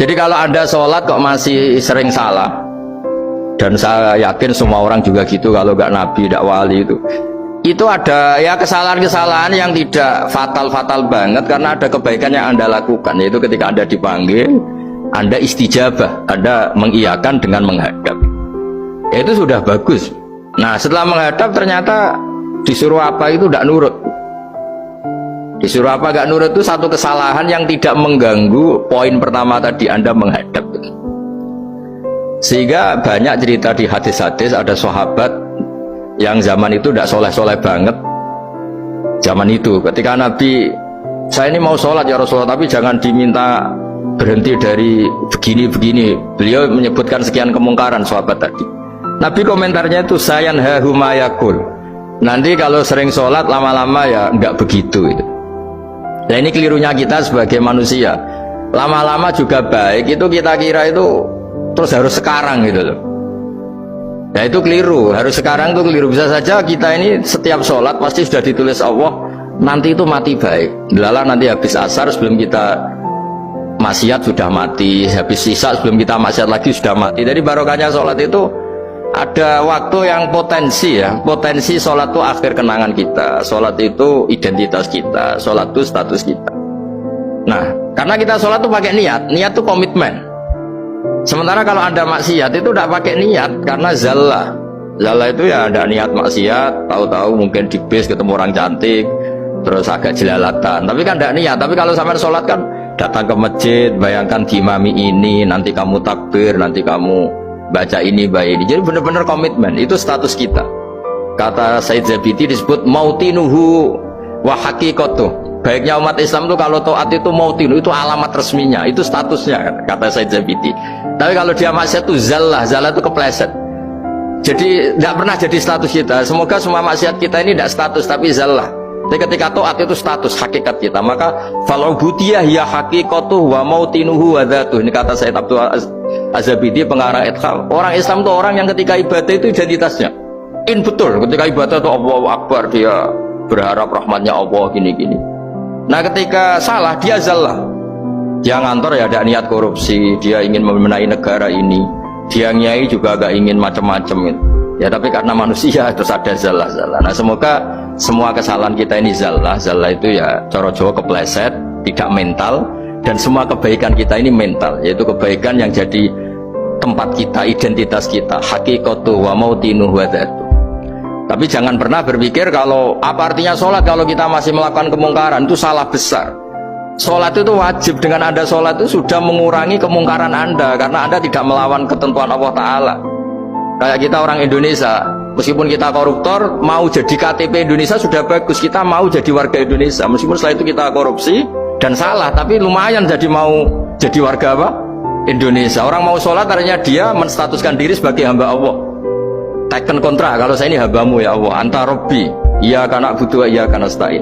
Jadi kalau Anda sholat kok masih sering salah, dan saya yakin semua orang juga gitu, kalau nggak nabi, nggak wali itu ada ya kesalahan-kesalahan yang tidak fatal-fatal banget, karena ada kebaikan yang Anda lakukan, yaitu ketika Anda dipanggil, Anda istijabah, Anda mengiyakan dengan menghadap. Ya, itu sudah bagus. Nah, setelah menghadap ternyata disuruh apa itu tidak nurut. Disuruh apa gak nurut itu satu kesalahan yang tidak mengganggu poin pertama tadi, Anda menghadap. Sehingga banyak cerita di hadis-hadis, ada sahabat yang zaman itu tidak soleh-soleh banget. Zaman itu ketika Nabi, saya ini mau sholat ya Rasulullah, tapi jangan diminta berhenti dari begini-begini. Beliau menyebutkan sekian kemungkaran sahabat tadi. Nabi komentarnya itu sayan hahumayakul. Nanti kalau sering sholat lama-lama ya nggak begitu itu. Nah, ini kelirunya kita sebagai manusia. Lama-lama juga baik itu kita kira itu terus harus sekarang gitu loh. Nah, itu keliru. Harus sekarang itu keliru. Bisa saja kita ini setiap sholat pasti sudah ditulis Allah nanti itu mati baik. Delala nanti habis asar sebelum kita maksiat sudah mati, habis sisa sebelum kita maksiat lagi sudah mati. Jadi barokahnya sholat itu ada waktu yang potensi ya, potensi sholat itu akhir kenangan kita, sholat itu identitas kita, sholat itu status kita. Nah, karena kita sholat itu pakai niat, niat itu komitmen. Sementara kalau Anda maksiat itu tidak pakai niat, karena zallah itu ya ada niat maksiat, tahu-tahu mungkin di bis ketemu orang cantik, terus agak jelalatan, tapi kan tidak niat. Tapi kalau sampai sholat kan datang ke masjid, bayangkan diimami ini, nanti kamu takbir, nanti kamu baca ini, baca ini. Jadi benar-benar komitmen, itu status kita. Kata Said Zabidi disebut mautinuhu wa haqiqatuh. Baiknya umat Islam itu kalau taat itu mautinu, itu alamat resminya, itu statusnya, kata Said Zabidi. Tapi kalau dia maksiat itu zallah itu kepleset. Jadi tidak pernah jadi status kita. Semoga semua maksiat kita ini tidak status tapi zallah. Tapi ketika taat itu status hakikat kita, maka fal'ubudiyah ya haqiqatuh wa mautinuhu wa dzatuh. Ini kata Said Abdul Az-Zabidi pengarang Idkhal. Orang Islam itu orang yang ketika ibadah itu identitasnya betul, ketika ibadah itu Allahu Akbar, dia berharap rahmatnya Allah gini-gini. Nah, ketika salah dia zallah, dia ngantor ya ada niat korupsi, dia ingin memenai negara ini, dia nyai juga gak ingin macam-macam gitu. Ya tapi karena manusia terus ada zallah. Nah, semoga semua kesalahan kita ini zallah itu ya cara Jawa kepleset, tidak mental. Dan semua kebaikan kita ini mental, yaitu kebaikan yang jadi tempat kita, identitas kita, haqiqatu wa mautinuhu wa dzatuh. Tapi jangan pernah berpikir kalau apa artinya sholat kalau kita masih melakukan kemungkaran, itu salah besar. Sholat itu wajib, dengan Anda sholat itu sudah mengurangi kemungkaran Anda, karena Anda tidak melawan ketentuan Allah Ta'ala. Kayak kita orang Indonesia, meskipun kita koruptor, mau jadi KTP Indonesia sudah bagus, kita mau jadi warga Indonesia, meskipun setelah itu kita korupsi dan salah, tapi lumayan mau jadi warga apa? Indonesia. Orang mau sholat artinya dia menstatuskan diri sebagai hamba Allah. Taken kontra, kalau saya ini hambamu ya Allah, anta robbi, iya karena butuh, iya karena nasta'in.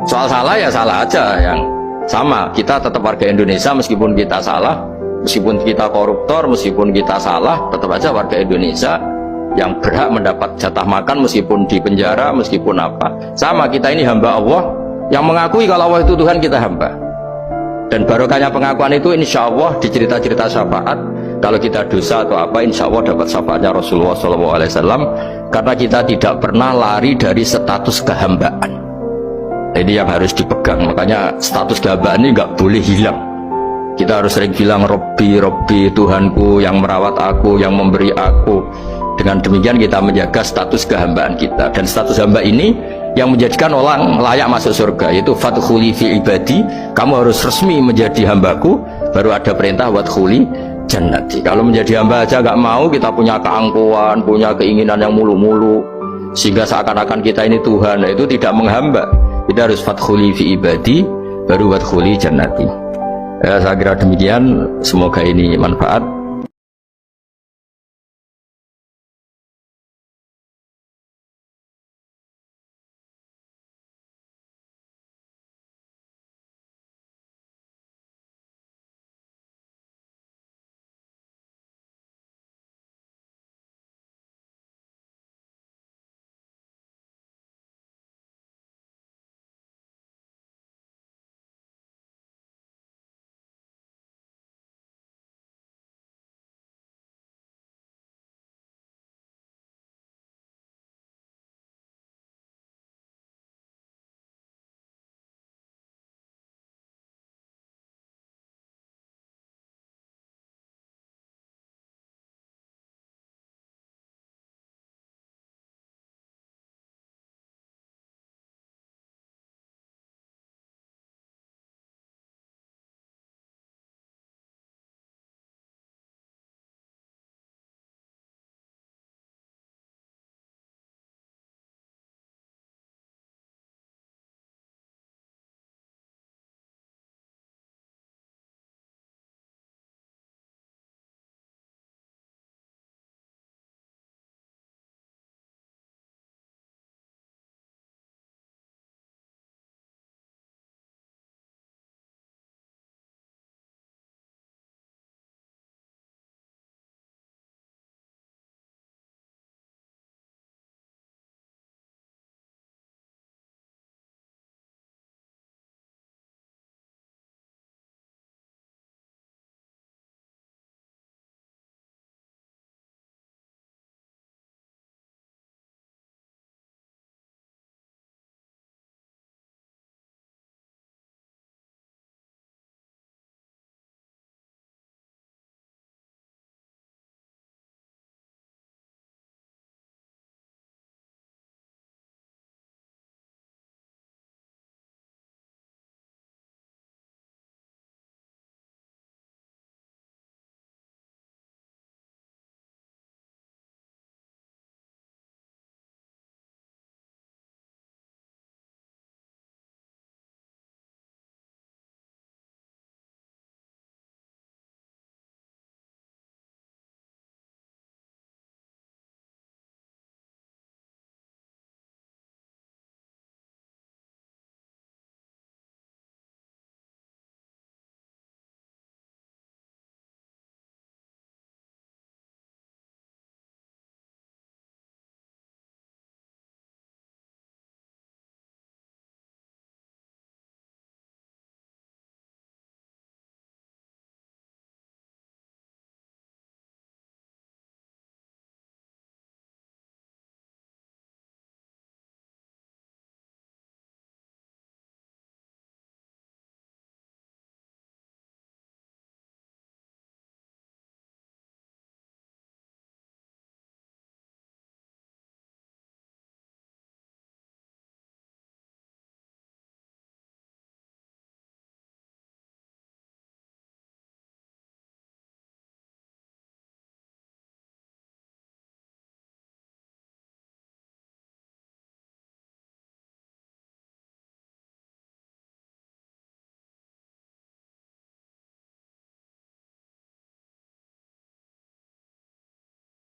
Soal salah ya salah aja, yang sama, kita tetap warga Indonesia meskipun kita salah, meskipun kita koruptor, meskipun kita salah, tetap aja warga Indonesia yang berhak mendapat jatah makan meskipun di penjara, meskipun apa. Sama, kita ini hamba Allah yang mengakui kalau Allah itu Tuhan, kita hamba. Dan barokahnya pengakuan itu insya Allah di cerita-cerita syafaat, kalau kita dosa atau apa insya Allah dapat syafaatnya Rasulullah SAW, karena kita tidak pernah lari dari status kehambaan. Ini yang harus dipegang. Makanya status kehambaan ini nggak boleh hilang. Kita harus sering bilang Robbi, Robbi, Tuhanku yang merawat aku, yang memberi aku. Dengan demikian kita menjaga status kehambaan kita. Dan status hamba ini yang menjadikan orang layak masuk surga, yaitu fadkhuli fi ibadi, kamu harus resmi menjadi hambaku, baru ada perintah wadkhuli jannati. Kalau menjadi hamba aja gak mau, kita punya keangkuhan, punya keinginan yang mulu-mulu, sehingga seakan-akan kita ini Tuhan, nah, itu tidak menghamba. Kita harus fadkhuli fi ibadi, baru wadkhuli jannati. Saya kira demikian, semoga ini manfaat.